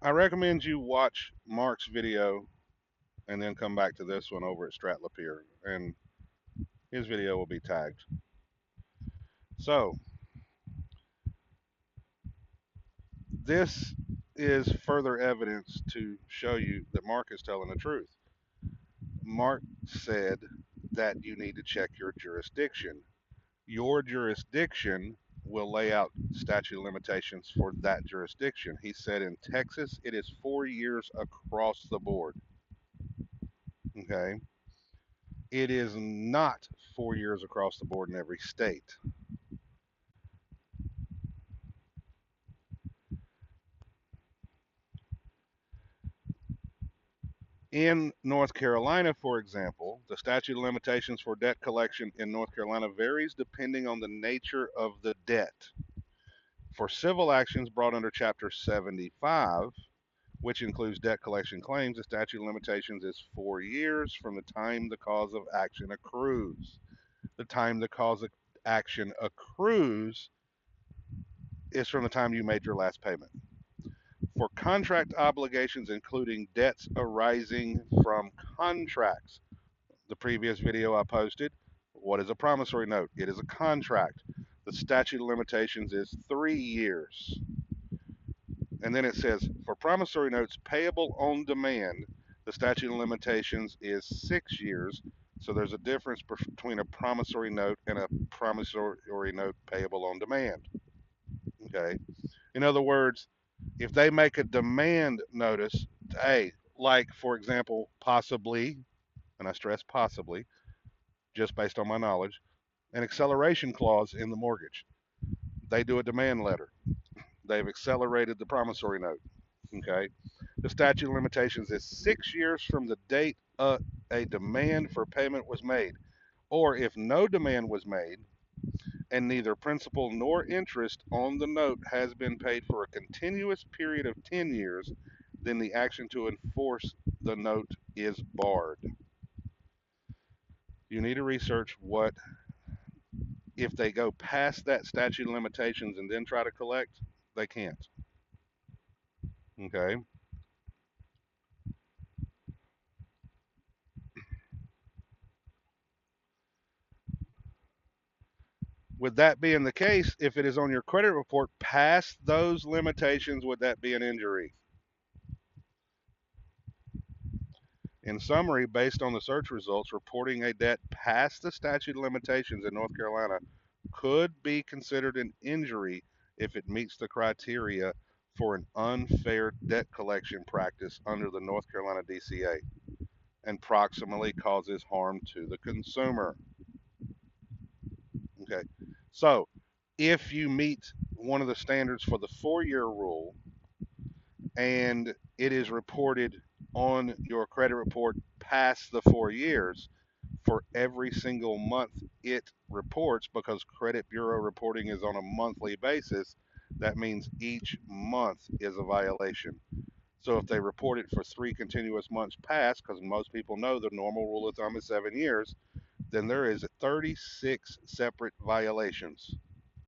I recommend you watch Mark's video and then come back to this one over at Stratlapeer, and his video will be tagged. So this is further evidence to show you that Mark is telling the truth. Mark said that you need to check your jurisdiction. Your jurisdiction will lay out statute of limitations for that jurisdiction. He said in Texas, it is 4 years across the board. Okay. It is not 4 years across the board in every state. In North Carolina, for example, the statute of limitations for debt collection in North Carolina varies depending on the nature of the debt. For civil actions brought under Chapter 75, which includes debt collection claims, the statute of limitations is 4 years from the time the cause of action accrues. The time the cause of action accrues is from the time you made your last payment. For contract obligations, including debts arising from contracts, the previous video I posted, what is a promissory note? It is a contract. The statute of limitations is 3 years. And then it says for promissory notes payable on demand, the statute of limitations is 6 years. So there's a difference between a promissory note and a promissory note payable on demand. Okay. In other words, if they make a demand notice, hey, like for example, possibly, and I stress possibly, just based on my knowledge, an acceleration clause in the mortgage. They do a demand letter. They've accelerated the promissory note. Okay. The statute of limitations is 6 years from the date a demand for payment was made, or if no demand was made and neither principal nor interest on the note has been paid for a continuous period of 10 years, then the action to enforce the note is barred. You need to research what, if they go past that statute of limitations and then try to collect, they can't. Okay. With that being the case, if it is on your credit report past those limitations, would that be an injury? In summary, based on the search results, reporting a debt past the statute of limitations in North Carolina could be considered an injury if it meets the criteria for an unfair debt collection practice under the North Carolina DCA and proximately causes harm to the consumer. Okay. So, if you meet one of the standards for the 4 year rule and it is reported on your credit report past the 4 years, for every single month it reports, because credit bureau reporting is on a monthly basis, that means each month is a violation. So if they report it for 3 continuous months past, because most people know the normal rule of thumb is 7 years, then there is 36 separate violations.